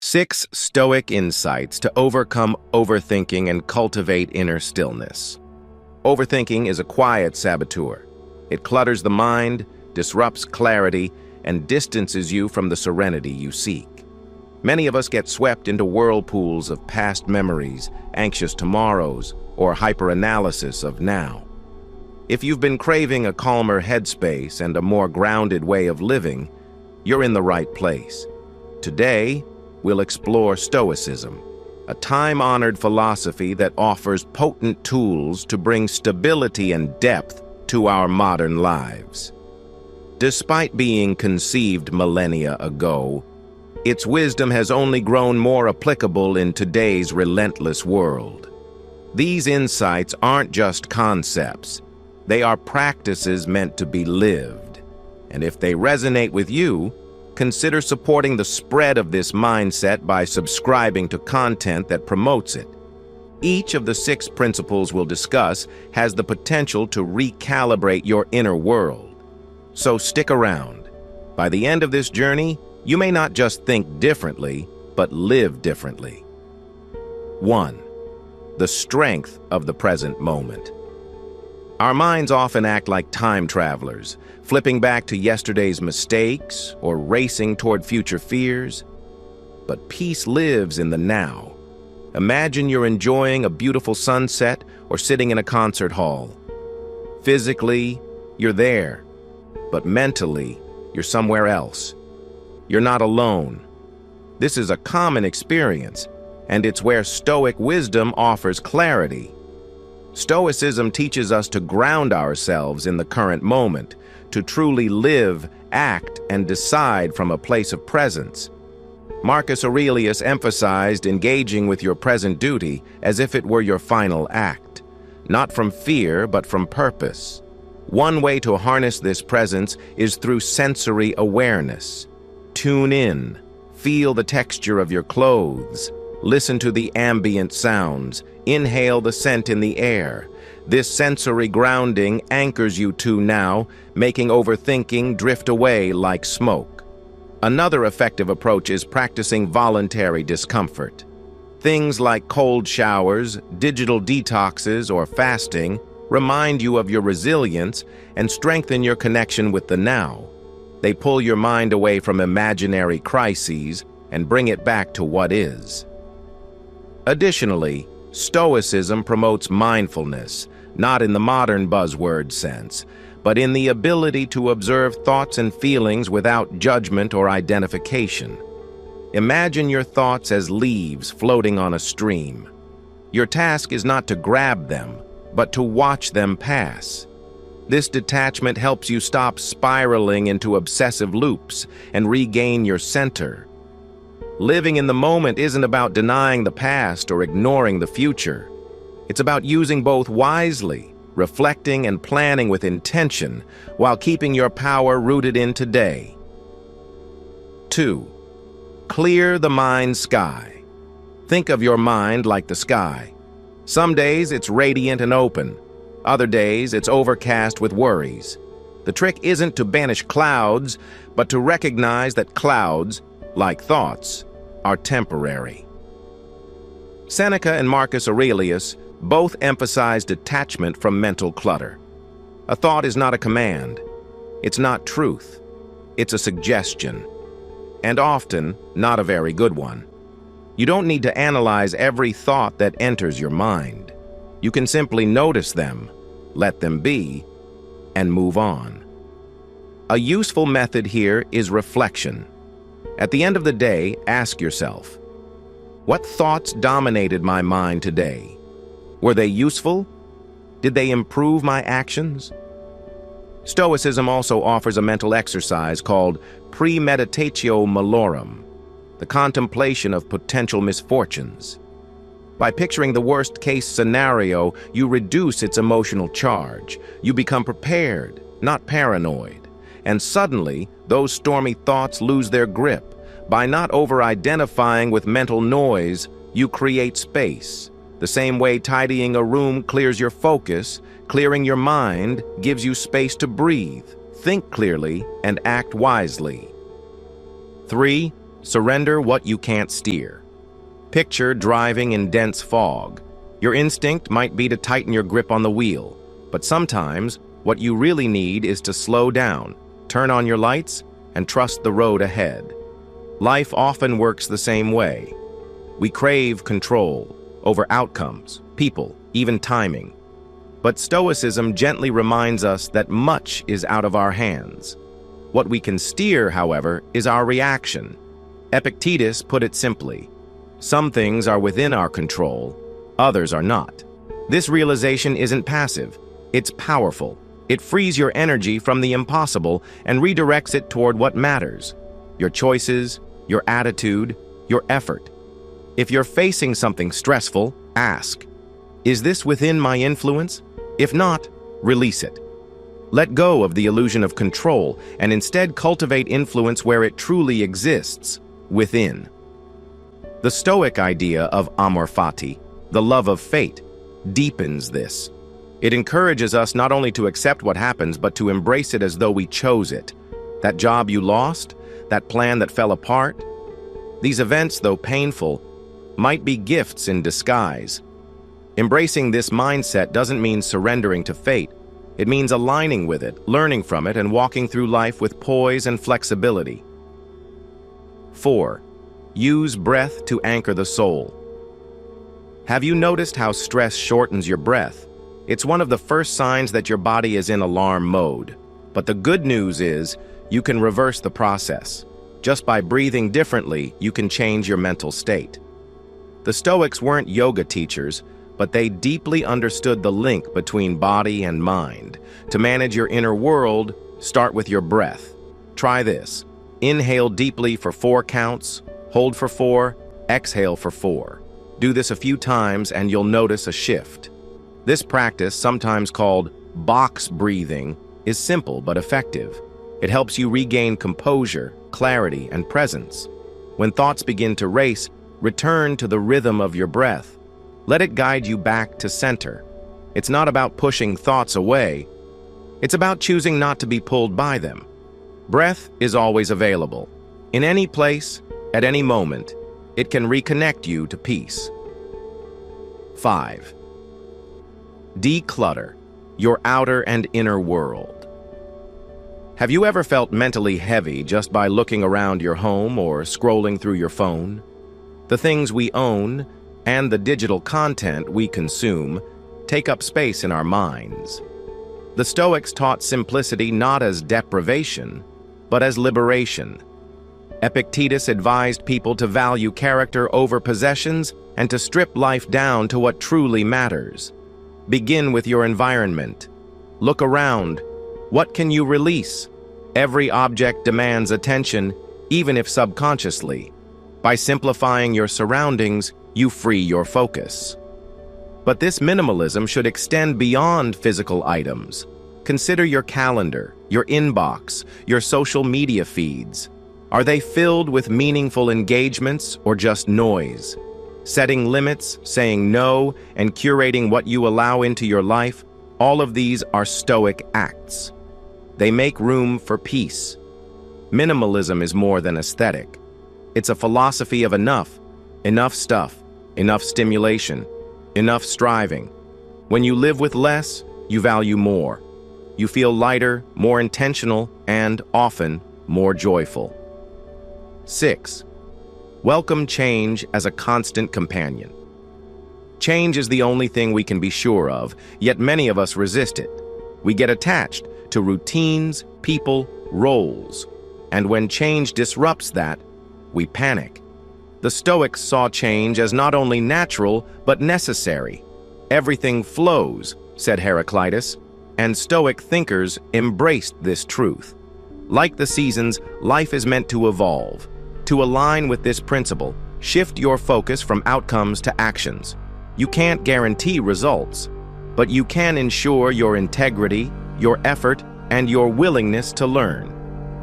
6 Stoic insights to overcome overthinking and cultivate inner stillness. Overthinking is a quiet saboteur. It clutters the mind, disrupts clarity, and distances you from the serenity you seek. Many of us get swept into whirlpools of past memories, anxious tomorrows, or hyperanalysis of now. If you've been craving a calmer headspace and a more grounded way of living, you're in the right place. Today, we'll explore Stoicism, a time-honored philosophy that offers potent tools to bring stability and depth to our modern lives. Despite being conceived millennia ago, its wisdom has only grown more applicable in today's relentless world. These insights aren't just concepts. They are practices meant to be lived. And if they resonate with you, consider supporting the spread of this mindset by subscribing to content that promotes it. Each of the 6 principles we'll discuss has the potential to recalibrate your inner world. So stick around. By the end of this journey, you may not just think differently, but live differently. 1. The strength of the present moment. Our minds often act like time travelers, flipping back to yesterday's mistakes or racing toward future fears. But peace lives in the now. Imagine you're enjoying a beautiful sunset or sitting in a concert hall. Physically, you're there, but mentally, you're somewhere else. You're not alone. This is a common experience, and it's where Stoic wisdom offers clarity. Stoicism teaches us to ground ourselves in the current moment, to truly live, act, and decide from a place of presence. Marcus Aurelius emphasized engaging with your present duty as if it were your final act, not from fear, but from purpose. One way to harness this presence is through sensory awareness. Tune in, feel the texture of your clothes, listen to the ambient sounds, inhale the scent in the air. This sensory grounding anchors you to now, making overthinking drift away like smoke. Another effective approach is practicing voluntary discomfort. Things like cold showers, digital detoxes, or fasting remind you of your resilience and strengthen your connection with the now. They pull your mind away from imaginary crises and bring it back to what is. Additionally, Stoicism promotes mindfulness, not in the modern buzzword sense, but in the ability to observe thoughts and feelings without judgment or identification. Imagine your thoughts as leaves floating on a stream. Your task is not to grab them, but to watch them pass. This detachment helps you stop spiraling into obsessive loops and regain your center. Living in the moment isn't about denying the past or ignoring the future. It's about using both wisely, reflecting and planning with intention, while keeping your power rooted in today. 2. Clear the mind's sky. Think of your mind like the sky. Some days it's radiant and open. Other days it's overcast with worries. The trick isn't to banish clouds, but to recognize that clouds, like thoughts, are temporary. Seneca and Marcus Aurelius both emphasize detachment from mental clutter. A thought is not a command. It's not truth. It's a suggestion, and often not a very good one. You don't need to analyze every thought that enters your mind. You can simply notice them, let them be, and move on. A useful method here is reflection. At the end of the day, ask yourself, what thoughts dominated my mind today? Were they useful? Did they improve my actions? Stoicism also offers a mental exercise called premeditatio malorum, the contemplation of potential misfortunes. By picturing the worst-case scenario, you reduce its emotional charge. You become prepared, not paranoid. And suddenly, those stormy thoughts lose their grip. By not over-identifying with mental noise, you create space. The same way tidying a room clears your focus, clearing your mind gives you space to breathe, think clearly, and act wisely. 3. Surrender what you can't steer. Picture driving in dense fog. Your instinct might be to tighten your grip on the wheel, but sometimes what you really need is to slow down, turn on your lights, and trust the road ahead. Life often works the same way. We crave control over outcomes, people, even timing. But Stoicism gently reminds us that much is out of our hands. What we can steer, however, is our reaction. Epictetus put it simply: some things are within our control, others are not. This realization isn't passive, it's powerful. It frees your energy from the impossible and redirects it toward what matters: your choices, your attitude, your effort. If you're facing something stressful, ask, is this within my influence? If not, release it. Let go of the illusion of control and instead cultivate influence where it truly exists, within. The Stoic idea of Amor Fati, the love of fate, deepens this. It encourages us not only to accept what happens, but to embrace it as though we chose it. That job you lost, that plan that fell apart. These events, though painful, might be gifts in disguise. Embracing this mindset doesn't mean surrendering to fate. It means aligning with it, learning from it, and walking through life with poise and flexibility. 4. Use breath to anchor the soul. Have you noticed how stress shortens your breath? It's one of the first signs that your body is in alarm mode. But the good news is, you can reverse the process. Just by breathing differently, you can change your mental state. The Stoics weren't yoga teachers, but they deeply understood the link between body and mind. To manage your inner world, start with your breath. Try this. Inhale deeply for 4 counts, hold for 4, exhale for 4. Do this a few times and you'll notice a shift. This practice, sometimes called box breathing, is simple but effective. It helps you regain composure, clarity, and presence. When thoughts begin to race, return to the rhythm of your breath. Let it guide you back to center. It's not about pushing thoughts away. It's about choosing not to be pulled by them. Breath is always available. In any place, at any moment, it can reconnect you to peace. 5. Declutter your outer and inner world. Have you ever felt mentally heavy just by looking around your home or scrolling through your phone? The things we own and the digital content we consume take up space in our minds. The Stoics taught simplicity not as deprivation, but as liberation. Epictetus advised people to value character over possessions and to strip life down to what truly matters. Begin with your environment. Look around. What can you release? Every object demands attention, even if subconsciously. By simplifying your surroundings, you free your focus. But this minimalism should extend beyond physical items. Consider your calendar, your inbox, your social media feeds. Are they filled with meaningful engagements or just noise? Setting limits, saying no, and curating what you allow into your life, all of these are Stoic acts. They make room for peace. Minimalism is more than aesthetic. It's a philosophy of enough stuff, enough stimulation, enough striving. When you live with less, you value more. You feel lighter, more intentional, and often more joyful. 6. Welcome change as a constant companion. Change is the only thing we can be sure of, yet many of us resist it. We get attached to routines, people, roles, and when change disrupts that, we panic. The Stoics saw change as not only natural, but necessary. Everything flows, said Heraclitus, and Stoic thinkers embraced this truth. Like the seasons, life is meant to evolve. To align with this principle, shift your focus from outcomes to actions. You can't guarantee results, but you can ensure your integrity, your effort, and your willingness to learn.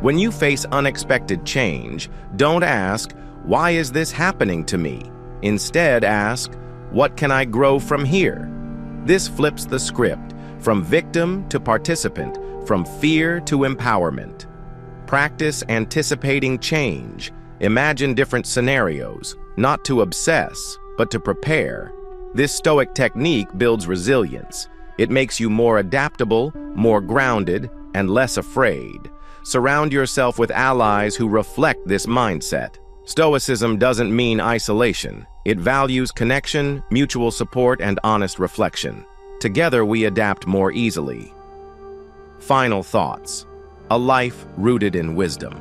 When you face unexpected change, don't ask, "Why is this happening to me?" Instead, ask, "What can I grow from here?" This flips the script from victim to participant, from fear to empowerment. Practice anticipating change, Imagine different scenarios, not to obsess, but to prepare. This Stoic technique builds resilience. It makes you more adaptable, more grounded, and less afraid. Surround yourself with allies who reflect this mindset. Stoicism doesn't mean isolation. It values connection, mutual support, and honest reflection. Together we adapt more easily. Final thoughts. A life rooted in wisdom.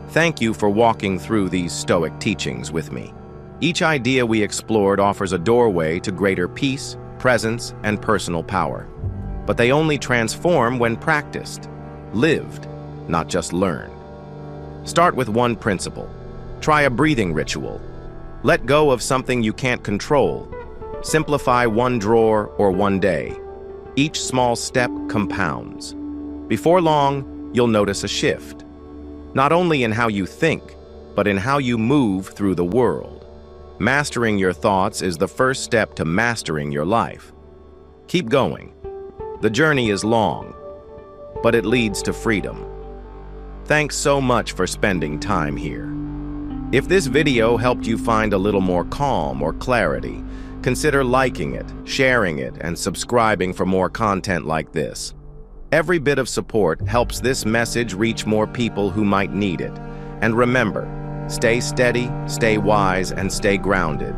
Thank you for walking through these Stoic teachings with me. Each idea we explored offers a doorway to greater peace, presence, and personal power. But they only transform when practiced, lived, not just learned. Start with one principle. Try a breathing ritual. Let go of something you can't control. Simplify one drawer or one day. Each small step compounds. Before long, you'll notice a shift. Not only in how you think, but in how you move through the world. Mastering your thoughts is the first step to mastering your life. Keep going. The journey is long, but it leads to freedom. Thanks so much for spending time here. If this video helped you find a little more calm or clarity, consider liking it, sharing it, and subscribing for more content like this. Every bit of support helps this message reach more people who might need it. And remember, stay steady, stay wise, and stay grounded.